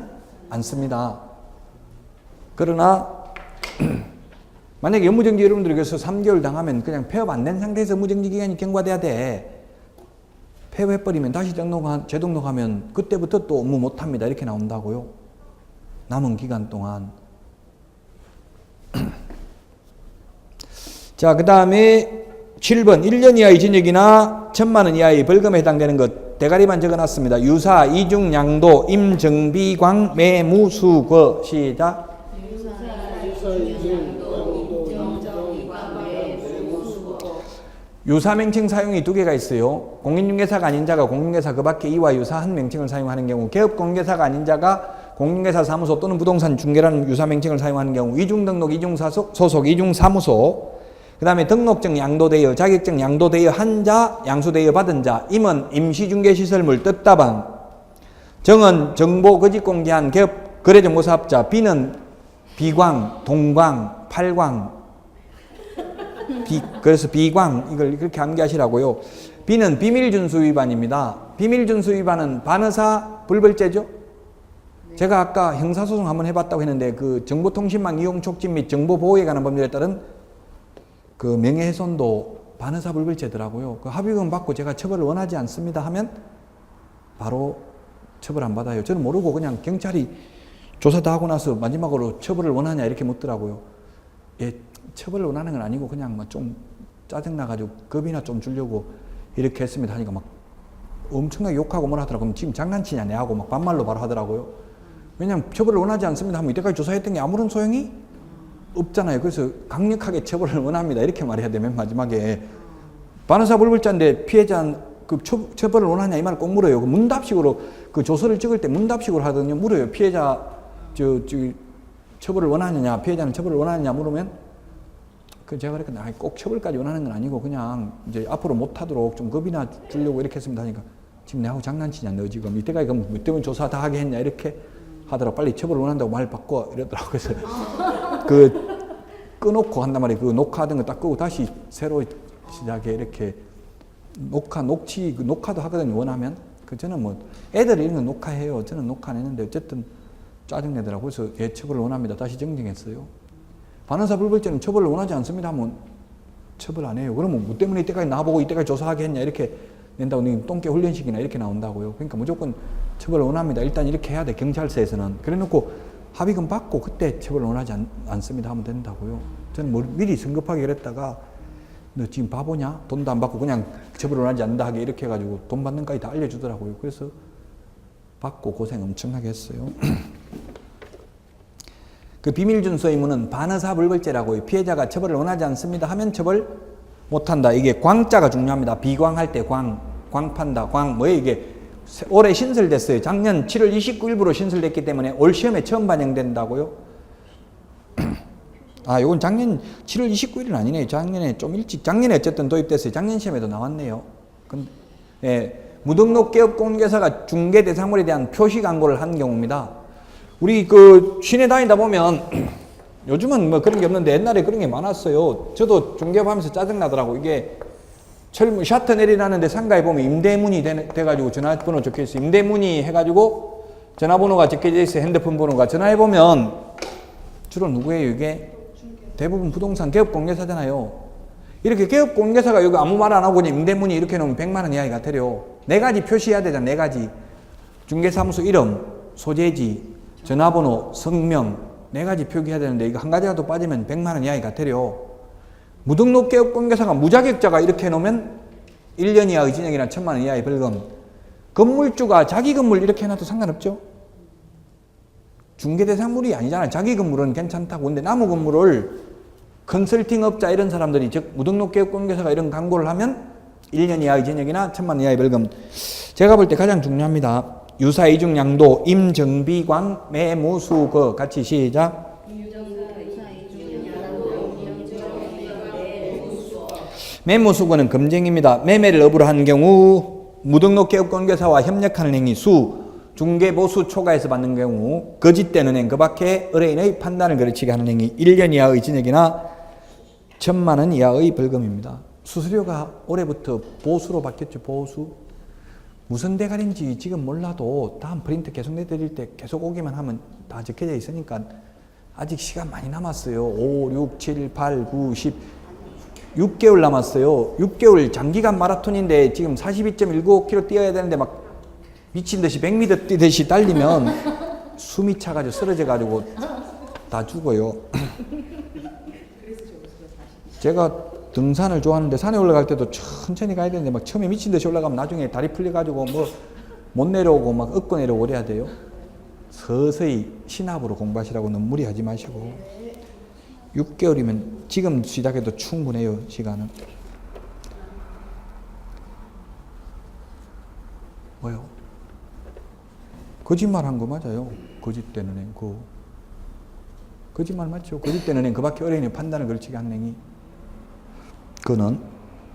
않습니다. 그러나 만약에 업무정지 여러분들이 그래서 3개월 당하면 그냥 폐업 안 된 상태에서 업무정지 기간이 경과돼야 돼. 폐업해버리면 다시 재등록하면 그때부터 또 업무 못합니다. 이렇게 나온다고요. 남은 기간 동안. 자, 그 다음에 7번 1년 이하의 징역이나 1,000만 원 이하의 벌금에 해당되는 것 대가리만 적어놨습니다. 유사, 이중, 양도, 임, 정비, 광, 매무, 수거. 시작. 유사명칭 사용이 두 개가 있어요. 공인중개사가 아닌 자가 공인중개사 그 밖에 이와 유사한 명칭을 사용하는 경우, 개업공개사가 아닌 자가 공인중개사 사무소 또는 부동산 중개라는 유사명칭을 사용하는 경우, 이중등록, 이중소속, 이중사무소, 그 다음에 등록증 양도대여, 자격증 양도대여 한 자, 양수대여 받은 자, 임은 임시중개시설물 뜻다방, 정은 정보 거짓 공개한 개업 거래정보사업자, 비는 비광, 동광, 팔광, 그래서 비광, 이걸 그렇게 암기하시라고요. B는 비밀준수 위반입니다. 비밀준수 위반은 반의사 불벌죄죠. 제가 아까 형사소송 한번 해봤다고 했는데 그 정보통신망 이용 촉진 및 정보보호에 관한 법률에 따른 그 명예훼손도 반의사 불벌죄더라고요. 그 합의금 받고 제가 처벌을 원하지 않습니다 하면 바로 처벌 안 받아요. 저는 모르고 그냥 경찰이 조사 다 하고 나서 마지막으로 처벌을 원하냐 이렇게 묻더라고요. 예, 처벌을 원하는 건 아니고 그냥 좀 짜증나가지고 겁이나 좀 주려고 이렇게 했습니다 하니까 막 엄청나게 욕하고 뭐라 하더라고요. 그럼 지금 장난치냐 내하고 막 반말로 바로 하더라고요. 왜냐면 처벌을 원하지 않습니다 하면 이때까지 조사했던 게 아무런 소용이 없잖아요. 그래서 강력하게 처벌을 원합니다 이렇게 말해야 돼. 맨 마지막에 반의사 불벌죄인데 피해자 그 처벌을 원하냐 이 말을 꼭 물어요. 그 문답식으로 그 조서를 찍을 때 문답식으로 하거든요. 물어요. 피해자 처벌을 원하느냐, 피해자는 처벌을 원하느냐 물으면 그 제가 그랬거든요. 꼭 처벌까지 원하는 건 아니고 그냥 이제 앞으로 못하도록 좀 겁이나 주려고 이렇게 했습니다 하니까 지금 내하고 장난치냐 너 지금 이때까지 그럼 뭐 때문에 조사 다 하게 했냐 이렇게 하더라고. 빨리 처벌을 원한다고 말 바꿔 이러더라고요. 그래서 그 끊놓고 한단 말이에요. 그 녹화하던 거 딱 끄고 다시 새로 시작해 이렇게 녹화도 하거든요. 원하면. 그 저는 뭐 애들이 이런 거 녹화해요. 저는 녹화 안 했는데 어쨌든 짜증내더라고요. 그래서 예, 처벌을 원합니다. 다시 정정했어요. 반의사 불벌죄는 처벌을 원하지 않습니다 하면 처벌 안 해요. 그러면 뭐 때문에 이때까지 나보고 이때까지 조사하게 했냐 이렇게 낸다고 똥개 훈련식이나 이렇게 나온다고요. 그러니까 무조건 처벌을 원합니다. 일단 이렇게 해야 돼. 경찰서에서는. 그래 놓고 합의금 받고 그때 처벌을 원하지 않습니다 하면 된다고요. 저는 뭐 미리 성급하게 그랬다가 너 지금 바보냐? 돈도 안 받고 그냥 처벌을 원하지 않는다 하게 이렇게 해가지고 돈 받는 까지 다 알려주더라고요. 그래서 받고 고생 엄청나게 했어요. 그 비밀준수 의무는 반의사 불벌죄라고요. 피해자가 처벌을 원하지 않습니다 하면 처벌 못한다. 이게 광자가 중요합니다. 비광할 때 광판다. 뭐예요 이게 올해 신설됐어요. 작년 7월 29일부로 신설됐기 때문에 올 시험에 처음 반영된다고요. 아, 요건 작년 7월 29일은 아니네요. 작년에 좀 일찍, 작년에 어쨌든 도입됐어요. 작년 시험에도 나왔네요. 근데, 예, 무등록 개업 공개사가 중개 대상물에 대한 표시 광고를 한 경우입니다. 우리 그 시내 다니다 보면 요즘은 뭐 그런 게 없는데 옛날에 그런 게 많았어요. 저도 중개업하면서 짜증나더라고. 이게 샤터 내리라는데 상가에 보면 임대문의 돼가지고 전화번호 적혀있어요. 임대문의 해가지고 전화번호가 적혀져 있어요. 핸드폰 번호가. 전화해보면 주로 누구예요 이게? 대부분 부동산 개업공개사잖아요. 이렇게 개업공개사가 여기 아무 말 안 하고 그냥 임대문의 이렇게 놓으면 100만 원 이하이 같아요. 4가지 표시해야 되잖아. 4가지. 중개사무소 이름, 소재지, 전화번호, 성명 4가지 표기해야 되는데 이거 한 가지라도 빠지면 100만 원 이하이 같아요. 무등록 개업공개사가 무자격자가 이렇게 해놓으면 1년 이하 의진역이나 1,000만 원 이하의 벌금. 건물주가 자기 건물 이렇게 해놔도 상관없죠. 중개대상물이 아니잖아요. 자기 건물은 괜찮다고. 근데 나무 건물을 컨설팅업자 이런 사람들이 즉 무등록 개업공개사가 이런 광고를 하면 1년 이하 의진역이나 1,000만 원 이하의 벌금. 제가 볼 때 가장 중요합니다. 유사 이중 양도 임정비광 매무수거 같이 시작. 매무수거는 검증입니다. 매매를 업으로 하는 경우 무등록 개업공개사와 협력하는 행위 중개보수 초과해서 받는 경우 거짓되는 행 그 밖에 의뢰인의 판단을 거르치게 하는 행위 1년 이하의 징역이나 1,000만 원 이하의 벌금입니다. 수수료가 올해부터 보수로 바뀌었죠. 보수. 무슨 대가리인지 지금 몰라도 다음 프린트 계속 내드릴 때 계속 오기만 하면 다 적혀져 있으니까 아직 시간 많이 남았어요. 5, 6, 7, 8, 9, 10 6개월 남았어요. 6개월 장기간 마라톤인데 지금 42.195km 뛰어야 되는데 막 미친 듯이 100m 뛰듯이 달리면 숨이 차가지고 쓰러져가지고 다 죽어요. 제가 등산을 좋아하는데 산에 올라갈 때도 천천히 가야 되는데 막 처음에 미친 듯이 올라가면 나중에 다리 풀려가지고 뭐 못 내려오고 막 업고 내려오고 그래야 돼요. 서서히 신압으로 공부하시라고 너무 무리하지 마시고 6개월이면 지금 시작해도 충분해요. 시간은. 뭐요? 거짓말 한 거 맞아요. 거짓되는 행, 거짓말 맞죠? 거짓되는 행, 그밖에 어려운 판단을 걸치게 한 행위. 그는.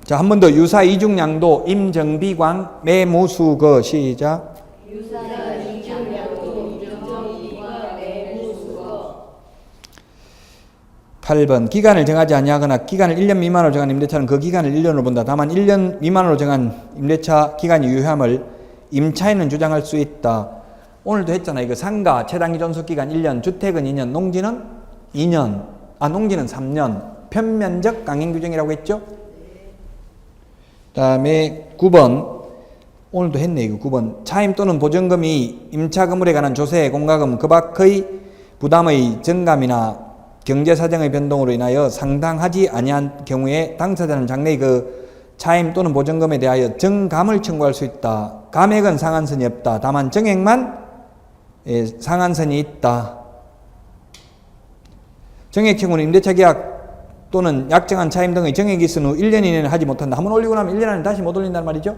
자, 한 번 더. 유사 이중양도 임정비광 매무수거. 시작. 유사 이중양도 임정비광 매무수거. 8번. 기간을 정하지 아니하거나 기간을 1년 미만으로 정한 임대차는 그 기간을 1년으로 본다. 다만 1년 미만으로 정한 임대차 기간이 유효함을 임차인은 주장할 수 있다. 오늘도 했잖아요. 이거 상가 최단기 존속기간 1년, 주택은 2년, 농지는 2년, 농지는 3년. 편면적 강행규정이라고 했죠. 다음에 9번. 오늘도 했네, 이거 9번. 차임 또는 보증금이 임차 건물에 관한 조세, 공과금, 그 밖의 부담의 증감이나 경제사정의 변동으로 인하여 상당하지 아니한 경우에 당사자는 장래의 그 차임 또는 보증금에 대하여 정감을 청구할 수 있다. 감액은 상한선이 없다. 다만 정액만 상한선이 있다. 정액 청구는 임대차 계약 또는 약정한 차임 등의 정액이 있은 후 1년 이내는 하지 못한다. 한번 올리고 나면 1년 안에 다시 못 올린다는 말이죠.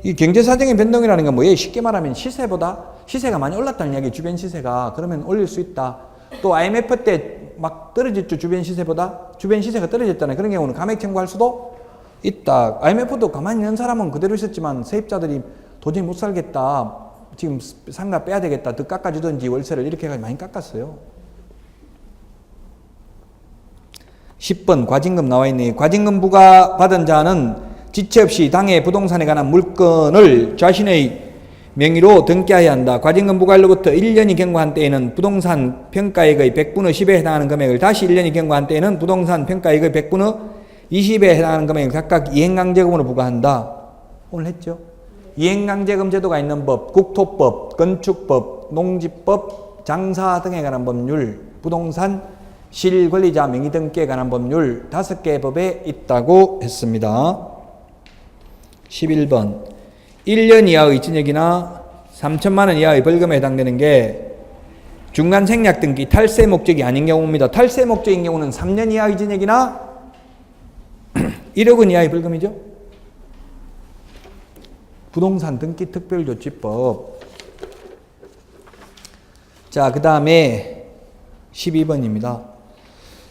이 경제사정의 변동이라는 건 뭐예요? 쉽게 말하면 시세가 많이 올랐다는 이야기. 주변 시세가. 그러면 올릴 수 있다. 또 IMF 때 막 떨어졌죠. 주변 시세보다. 주변 시세가 떨어졌다는 그런 경우는 감액 청구할 수도 있다. IMF도 가만히 있는 사람은 그대로 있었지만 세입자들이 도저히 못 살겠다. 지금 상가 빼야 되겠다. 더 깎아주든지 월세를 이렇게 해가지고 많이 깎았어요. 10번 과징금 나와 있네. 과징금 부과받은 자는 지체 없이 당해 부동산에 관한 물건을 자신의 명의로 등기해야 한다. 과징금 부과일로부터 1년이 경과한 때에는 부동산 평가액의 100분의 10에 해당하는 금액을, 다시 1년이 경과한 때에는 부동산 평가액의 100분의 20에 해당하는 금액을 각각 이행강제금으로 부과한다. 오늘 했죠? 이행강제금 제도가 있는 법, 국토법, 건축법, 농지법, 장사 등에 관한 법률, 부동산 실권리자 명의등기에 관한 법률 5개 법에 있다고 했습니다. 11번. 1년 이하의 전역이나 3천만 원 이하의 벌금에 해당되는 게 중간 생략 등기 탈세 목적이 아닌 경우입니다. 탈세 목적인 경우는 3년 이하의 전역이나 1억 원 이하의 벌금이죠. 부동산 등기 특별조치법. 자, 그 다음에 12번입니다.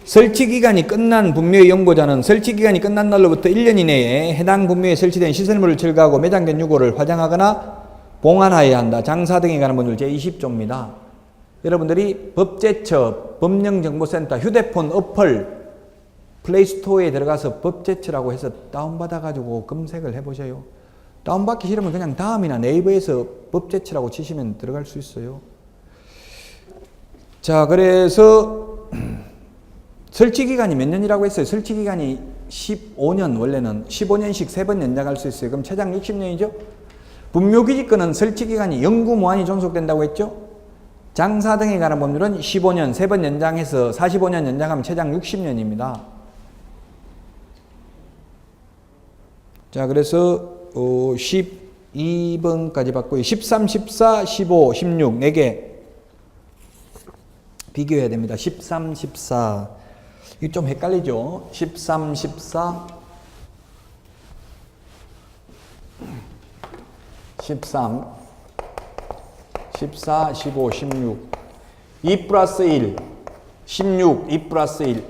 설치기간이 끝난 분묘의 연고자는 설치기간이 끝난 날로부터 1년 이내에 해당 분묘에 설치된 시설물을 철거하고 매장된 유고를 화장하거나 봉안하여야 한다. 장사 등에 관한 법률 제20조입니다. 여러분들이 법제처, 법령정보센터, 휴대폰 어플, 플레이스토어에 들어가서 법제처라고 해서 다운받아가지고 검색을 해보세요. 다운받기 싫으면 그냥 다음이나 네이버에서 법제처라고 치시면 들어갈 수 있어요. 자, 그래서 설치기간이 몇 년이라고 했어요? 설치기간이 15년, 원래는 15년씩 3번 연장할 수 있어요. 그럼 최장 60년이죠? 분묘기지권은 설치기간이 영구무한히 존속된다고 했죠? 장사 등에 관한 법률은 15년, 3번 연장해서 45년 연장하면 최장 60년입니다. 자, 그래서 12번까지 봤고요. 13, 14, 15, 16, 4개 비교해야 됩니다. 13, 14. 이거 좀 헷갈리죠? 13, 14, 13, 14, 15, 16, 2 플러스 1, 16, 2 플러스 1,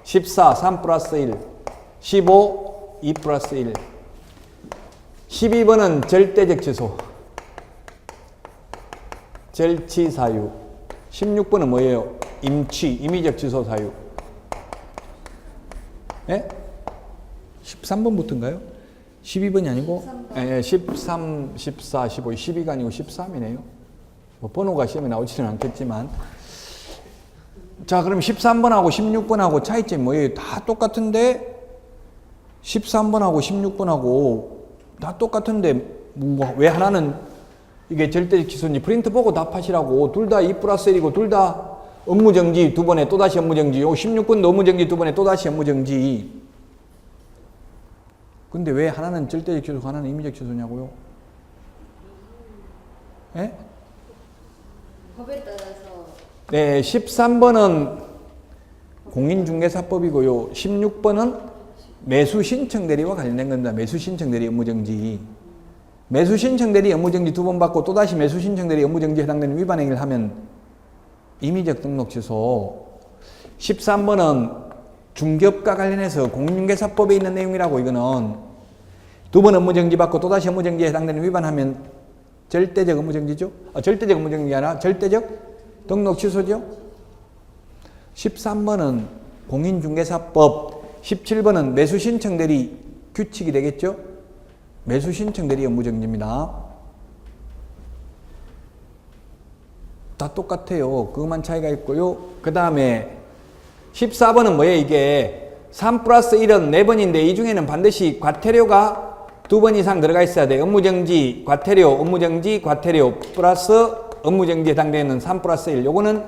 14, 3 플러스 1, 15, 2 플러스 1. 12번은 절대적 취소, 절취 사유. 16번은 뭐예요? 임취, 임의적 취소 사유. 예? 13번부터인가요? 12번이 아니고 13, 14, 15, 12가 아니고 13이네요. 뭐 번호가 시험에 나오지는 않겠지만. 자, 그럼 13번하고 16번하고 차이점이 뭐예요? 다 똑같은데 13번하고 16번하고 다 똑같은데 뭐 왜 하나는 이게 절대적 취소인지 프린트 보고 답하시라고. 둘 다 2 플러스 1이고 둘 다 업무정지 2번에 또다시 업무정지. 16번도 업무정지 2번에 또다시 업무정지. 근데 왜 하나는 절대적 취소, 하나는 임의적 취소냐고요? 예? 법에 따라서. 네, 13번은 공인중개사법이고요. 16번은 매수신청 대리와 관련된 겁니다. 매수신청 대리 업무정지. 매수 신청 대리 업무정지 2번 받고 또다시 매수 신청 대리 업무정지에 해당되는 위반 행위를 하면 임의적 등록 취소. 13번은 중개업과 관련해서 공인중개사법에 있는 내용이라고. 이거는 2번 업무정지 받고 또다시 업무정지에 해당되는 위반하면 절대적 업무정지죠. 절대적 업무정지가 아니라 절대적 등록 취소죠. 13번은 공인중개사법, 17번은 매수신청 대리 규칙이 되겠죠. 매수신청 대리 업무정지입니다. 다 똑같아요. 그것만 차이가 있고요. 그 다음에 14번은 뭐예요? 이게 3 플러스 1은 4번인데 이 중에는 반드시 과태료가 2번 이상 들어가 있어야 돼. 업무정지, 과태료, 업무정지, 과태료 플러스 업무정지에 해당되는 3 플러스 1. 요거는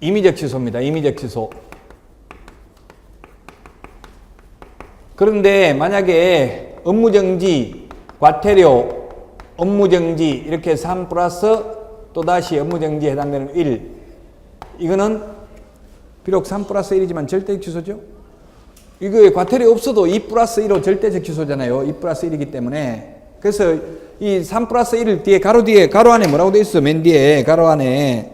임의적 취소입니다. 임의적 취소. 그런데 만약에 업무정지, 과태료, 업무정지 이렇게 3 플러스 또다시 업무정지에 해당되는 1. 이거는 비록 3 플러스 1이지만 절대적 취소죠. 이거에 과태료 없어도 2 플러스 1로 절대적 취소잖아요. 2 플러스 1이기 때문에. 그래서 이 3 플러스 1을 뒤에 가로 안에 뭐라고 돼 있어? 맨 뒤에 가로 안에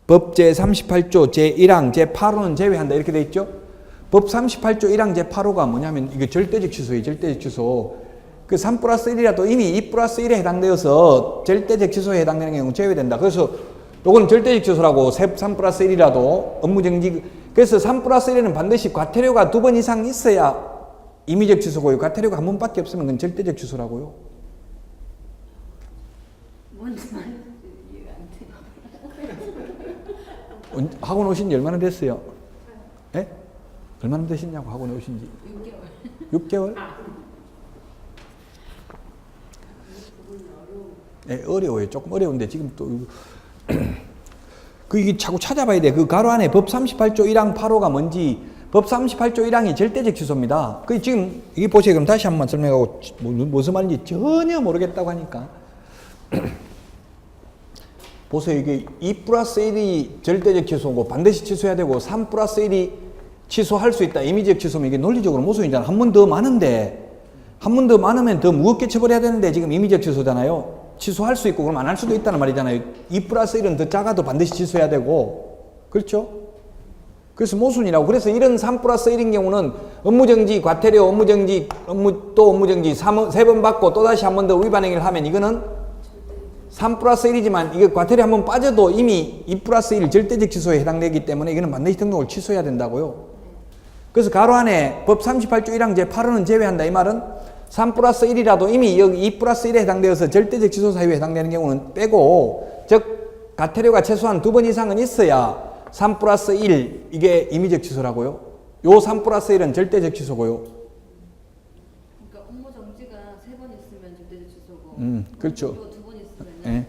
법 제38조 제1항 제8호는 제외한다 이렇게 돼 있죠. 법 38조 1항 제8호가 뭐냐면 이게 절대적 취소예요. 절대적 취소. 그 3 플러스 1이라도 이미 2 플러스 1에 해당되어서 절대적 취소에 해당되는 경우 제외된다. 그래서 요건 절대적 취소라고. 3 플러스 1이라도 업무정지. 그래서 3 플러스 1에는 반드시 과태료가 2번 이상 있어야 임의적 취소고요. 과태료가 한 번밖에 없으면 그건 절대적 취소라고요. 뭔지 이해가 안 돼. 학원 오신 지 얼마나 됐어요? 예? 얼마나 되셨냐고 학원에 오신 지? 6개월. 6개월? 예, 어려워요. 조금 어려운데 지금 또 이게 자꾸 찾아봐야 돼. 그 가로 안에 법 38조 1항 8호가 뭔지. 법 38조 1항이 절대적 취소입니다. 그 지금 이게 보세요. 그럼 다시 한번 설명하고 무슨 말인지 전혀 모르겠다고 하니까 보세요. 이게 2 플러스 1이 절대적 취소고 반드시 취소해야 되고 3 플러스 1이 취소할 수 있다. 임의적 취소면 이게 논리적으로 모순이잖아. 한 번 더 많은데 한 번 더 많으면 더 무겁게 처벌해야 되는데 지금 임의적 취소잖아요. 취소할 수 있고 그럼 안 할 수도 있다는 말이잖아요. 2 플러스 1은 더 작아도 반드시 취소해야 되고. 그렇죠? 그래서 모순이라고. 그래서 이런 3 플러스 1인 경우는 업무정지, 과태료, 업무정지, 또 업무정지 3번 받고 또다시 한 번 더 위반 행위를 하면 이거는 3 플러스 1이지만 이게 과태료 한 번 빠져도 이미 2 플러스 1 절대적 취소에 해당되기 때문에 이거는 반드시 등록을 취소해야 된다고요. 그래서 가로 안에 법 38조 1항 제8호는 제외한다. 이 말은 3 플러스 1이라도 이미 여기 2 플러스 1에 해당되어서 절대적 취소 사유에 해당되는 경우는 빼고, 즉 과태료가 최소한 2번 이상은 있어야 3 플러스 1 이게 임의적 취소라고요. 요 3 플러스 1은 절대적 취소고요. 그러니까 업무 정지가 3번 있으면 절대적 취소고. 그렇죠. 2번 있으면 예.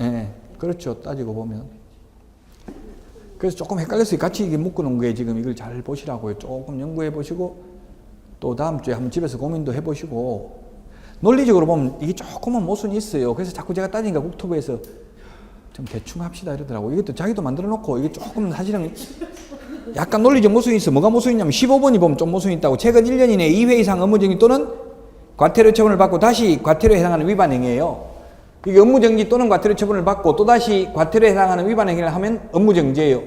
예. 그렇죠. 따지고 보면. 그래서 조금 헷갈렸어요. 같이 이게 묶어놓은 거예요. 지금 이걸 잘 보시라고요. 조금 연구해 보시고 또 다음 주에 한번 집에서 고민도 해보시고. 논리적으로 보면 이게 조금은 모순이 있어요. 그래서 자꾸 제가 따지니까 국토부에서 좀 대충 합시다 이러더라고. 이것도 자기도 만들어 놓고 이게 조금 사실은 약간 논리적 모순이 있어. 뭐가 모순이냐면 15번이 보면 좀 모순이 있다고. 최근 1년 이내 2회 이상 업무정지 또는 과태료 처분을 받고 다시 과태료에 해당하는 위반 행위예요. 이게 업무정지 또는 과태료 처분을 받고 또다시 과태료에 해당하는 위반 행위를 하면 업무정지예요.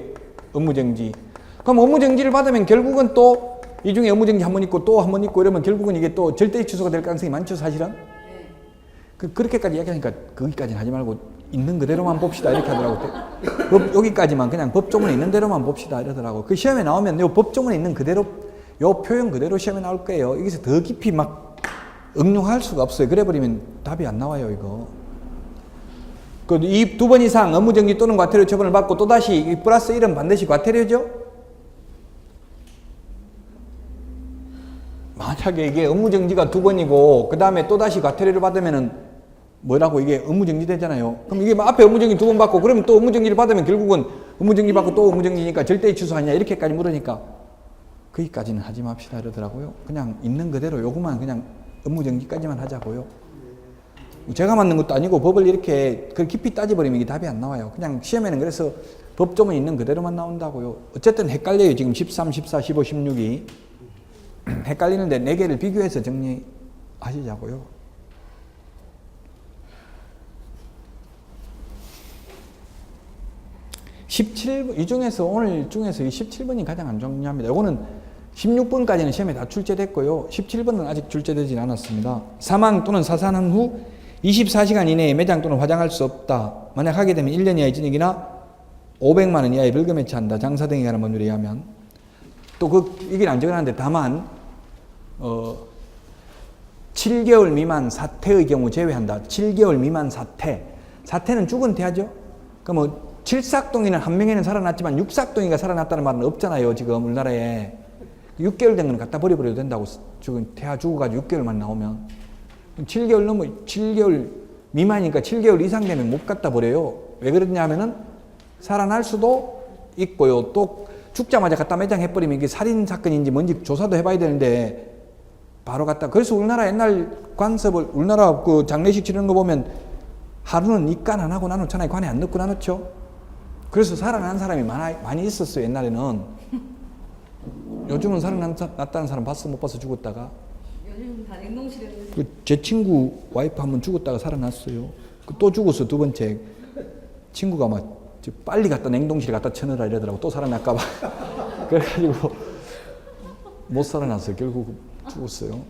업무정지. 그럼 업무정지를 받으면 결국은 또 이 중에 업무정지 한 번 있고 또 한 번 있고 이러면 결국은 이게 또 절대 취소가 될 가능성이 많죠, 사실은. 그렇게까지 이야기하니까 거기까지는 하지 말고 있는 그대로만 봅시다 이렇게 하더라고. 여기까지만 그냥 법조문에 있는 대로만 봅시다 이러더라고. 그 시험에 나오면 요 법조문에 있는 그대로 요 표현 그대로 시험에 나올 거예요. 여기서 더 깊이 막 응용할 수가 없어요. 그래 버리면 답이 안 나와요, 이거. 이 2번 이상 업무정지 또는 과태료 처분을 받고 또다시 이 플러스 1은 반드시 과태료죠. 만약에 이게 업무정지가 2번이고 그 다음에 또다시 과태료를 받으면은 뭐라고 이게 업무정지 되잖아요. 그럼 이게 앞에 업무정지 2번 받고 그러면 또 업무정지를 받으면 결국은 업무정지 받고 또 업무정지니까 절대 취소하냐 이렇게까지 물으니까 거기까지는 하지 맙시다 이러더라고요. 그냥 있는 그대로 요것만 그냥 업무정지까지만 하자고요. 제가 만든 것도 아니고 법을 이렇게 깊이 따져버리면 이게 답이 안 나와요. 그냥 시험에는 그래서 법조문 있는 그대로만 나온다고요. 어쨌든 헷갈려요. 지금 13, 14, 15, 16이. 헷갈리는데 4개를 비교해서 정리하시자고요. 17번, 이 중에서 오늘 중에서 이 17번이 가장 안 중요합니다. 이거는 16번까지는 시험에 다 출제됐고요. 17번은 아직 출제되지 않았습니다. 사망 또는 사산한 후 24시간 이내에 매장 또는 화장할 수 없다. 만약 하게 되면 1년 이하의 징역이나 500만 원 이하의 벌금에 처한다. 장사 등에 관한 법률에 의하면. 또 이게 안 적어놨는데 다만 7개월 미만 사태의 경우 제외한다. 7개월 미만 사태. 사태는 죽은 태하죠. 그러니까 뭐 칠삭동이는 한 명에는 살아났지만 육삭동이가 살아났다는 말은 없잖아요. 지금 우리나라에 6개월 된 건 갖다 버려버려도 된다고. 지금 태아 죽어가지고 6개월만 나오면 7개월 넘어 7개월 미만이니까 7개월 이상 되면 못 갖다 버려요. 왜 그러냐 하면은 살아날 수도 있고요. 또 죽자마자 갖다 매장해버리면 이게 살인사건인지 뭔지 조사도 해봐야 되는데 바로 갖다. 그래서 우리나라 옛날 관습을, 우리나라 그 장례식 치르는 거 보면 하루는 입간 안 하고 나누잖아요. 관에 안 넣고 나누죠. 그래서 살아난 사람이 많이 있었어요. 옛날에는. 요즘은 살아났다는 사람 봤어? 못 봤어? 죽었다가? 요즘 다 냉동실에. 제 친구 와이프 한 번 죽었다가 살아났어요. 또 죽었어. 두 번째. 친구가 막 빨리 갖다 냉동실에 갖다 쳐넣으라 이러더라고. 또 살아날까봐. 그래가지고 못 살아났어요. 결국 죽었어요.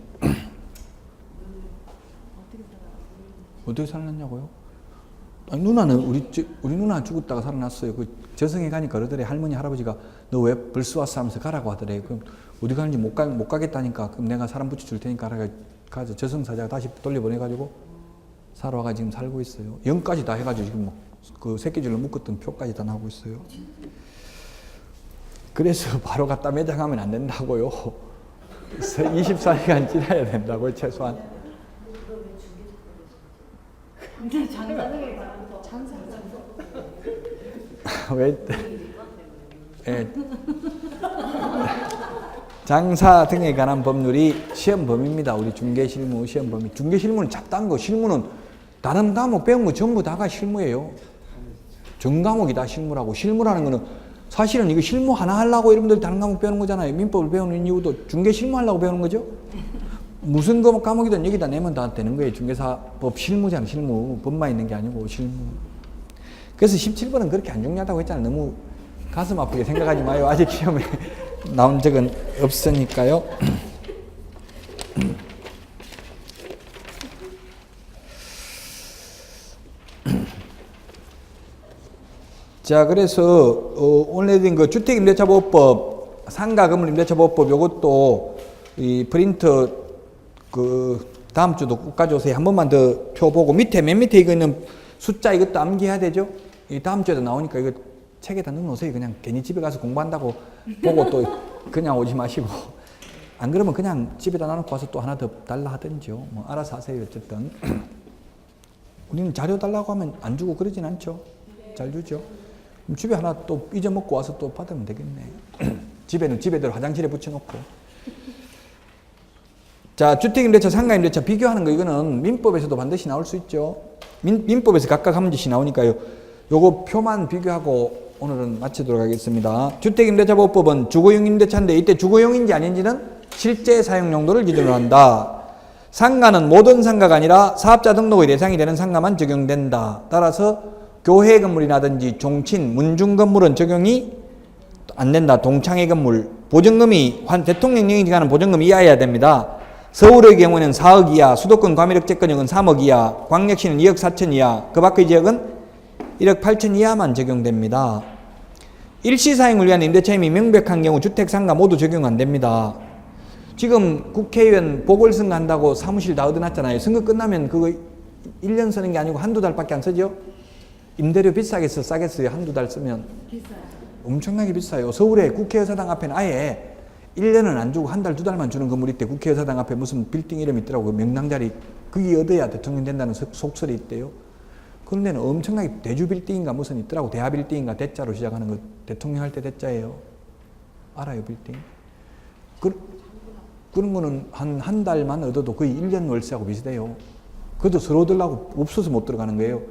어떻게 살아났냐고요? 아니, 누나는 우리 누나 죽었다가 살아났어요. 그 저승에 가니까 그러더래. 할머니 할아버지가 너 왜 벌써 왔어 하면서 가라고 하더래. 그럼 어디 가는지 못 가겠다니까. 그럼 내가 사람 붙여 줄 테니까 가서 저승사자가 다시 돌려보내가지고 살아와가 지금 살고 있어요. 영까지 다 해가지고 지금 그 새끼줄로 묶었던 표까지 다 나오고 있어요. 그래서 바로 갖다 매장하면 안 된다고요. 24시간 지나야 된다고요, 최소한. 근데 장사. 왜? 예. 장사 등에 관한 법률이 시험 범위입니다. 우리 중개실무 시험 범위. 중개실무는 잡다한 거, 실무는 다른 과목 배운 거 전부 다가 실무예요. 전 과목이 다 실무라고. 실무라는 거는 사실은 이거 실무 하나 하려고 여러분들 다른 과목 배우는 거잖아요. 민법을 배우는 이유도 중개실무 하려고 배우는 거죠. 무슨 과목이든 여기다 내면 다 되는 거예요. 중개사법 실무잖아. 실무. 법만 있는 게 아니고 실무. 그래서 17번은 그렇게 안 중요하다고 했잖아요. 너무 가슴 아프게 생각하지 마요. 아직 시험에 나온 적은 없으니까요. 자, 그래서 오늘 내린 그 주택임대차보호법, 상가건물임대차보호법 요것도 이 프린트 그 다음 주도 꼭 가져오세요. 한 번만 더 표 보고 밑에 맨 밑에 이거는 숫자 이것도 암기해야 되죠. 이 다음 주에도 나오니까 이거 책에다 넣어놓으세요. 그냥 괜히 집에 가서 공부한다고 보고 또 그냥 오지 마시고. 안 그러면 그냥 집에다 놔놓고 와서 또 하나 더 달라 하든지요. 뭐 알아서 하세요. 어쨌든 우리는 자료 달라고 하면 안 주고 그러진 않죠. 잘 주죠. 그럼 집에 하나 또 잊어먹고 와서 또 받으면 되겠네. 집에는 집에대로 화장실에 붙여놓고. 자, 주택임대차, 상가임대차 비교하는 거 이거는 민법에서도 반드시 나올 수 있죠. 민법에서 각각 한 문제씩 나오니까요. 요거 표만 비교하고 오늘은 마치도록 하겠습니다. 주택임대차보호법은 주거용 임대차인데 이때 주거용인지 아닌지는 실제 사용 용도를 기준으로 한다. 상가는 모든 상가가 아니라 사업자 등록의 대상이 되는 상가만 적용된다. 따라서 교회 건물이라든지 종친, 문중 건물은 적용이 안 된다. 동창회 건물. 보증금이 대통령령이 정하는 보증금 이하여야 됩니다. 서울의 경우는 4억 이하, 수도권 과밀역 채권역은 3억 이하, 광역시는 2억 4천 이하, 그 밖의 지역은 1억 8천 이하만 적용됩니다. 일시사용을 위한 임대차임이 명백한 경우 주택, 상가 모두 적용 안 됩니다. 지금 국회의원 보궐선거 한다고 사무실 다 얻어놨잖아요. 선거 끝나면 그거 1년 쓰는 게 아니고 한두 달밖에 안 쓰죠? 임대료 비싸겠어요? 싸겠어요? 한두 달 쓰면? 비싸요. 엄청나게 비싸요. 서울에 국회의사당 앞에는 아예 1년은 안 주고 한 달, 두 달만 주는 건물이 있대. 국회의사당 앞에 무슨 빌딩 이름 있더라고요. 명당자리. 그게 얻어야 대통령 된다는 속설이 있대요. 그런 데는 엄청나게 대주 빌딩인가 무슨 있더라고. 대하 빌딩인가 대자로 시작하는 거. 대통령 할 때 대자예요. 알아요, 빌딩? 그런 거는 한 달만 얻어도 거의 1년 월세하고 비슷해요. 그것도 서로 들라고 없어서 못 들어가는 거예요.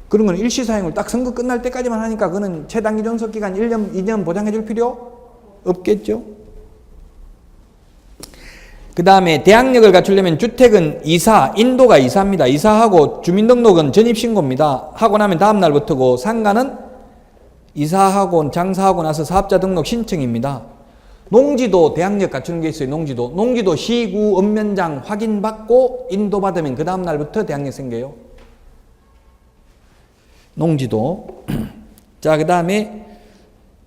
그런 건 일시사용을 딱 선거 끝날 때까지만 하니까 그거는 최단기 존속기간 1년, 2년 보장해 줄 필요 없겠죠? 그 다음에 대항력을 갖추려면 주택은 이사, 인도가 이사입니다. 이사하고 주민등록은 전입신고입니다. 하고 나면 다음 날부터고 상가는 이사하고 장사하고 나서 사업자 등록 신청입니다. 농지도 대항력 갖추는 게 있어요. 농지도 시구 읍면장 확인받고 인도받으면 그 다음 날부터 대항력 생겨요. 농지도. 자, 그 다음에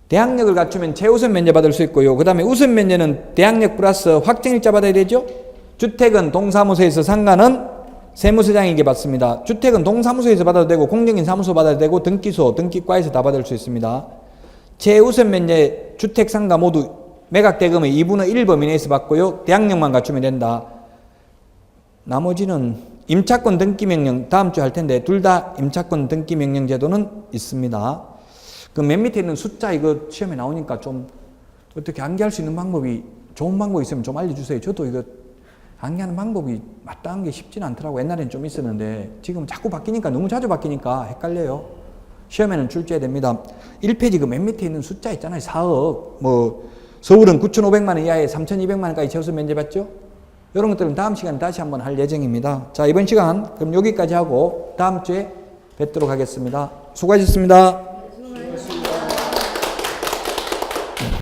대항력을 갖추면 최우선 면제 받을 수 있고요. 그 다음에 우선 면제는 대항력 플러스 확정일자 받아야 되죠. 주택은 동사무소에서, 상가는 세무서장에게 받습니다. 주택은 동사무소에서 받아도 되고 공정인 사무소 받아도 되고 등기소, 등기과에서 다 받을 수 있습니다. 최우선 면제 주택, 상가 모두 매각 대금의 2분의 1 범위 내에서 받고요. 대항력만 갖추면 된다. 나머지는 임차권 등기명령 다음 주 할 텐데 둘 다 임차권 등기명령 제도는 있습니다. 그 맨 밑에 있는 숫자 이거 시험에 나오니까 좀 어떻게 암기할 수 있는 방법이 좋은 방법이 있으면 좀 알려주세요. 저도 이거 암기하는 방법이 마땅한 게 쉽지는 않더라고. 옛날에는 좀 있었는데 지금 자꾸 바뀌니까 너무 자주 바뀌니까 헷갈려요. 시험에는 출제해야 됩니다. 1페이지 그 맨 밑에 있는 숫자 있잖아요. 4억 뭐 서울은 9,500만 원 이하에 3,200만 원까지 최우선 면제 받죠. 이런 것들은 다음 시간에 다시 한번 할 예정입니다. 자, 이번 시간 그럼 여기까지 하고 다음 주에 뵙도록 하겠습니다. 수고하셨습니다.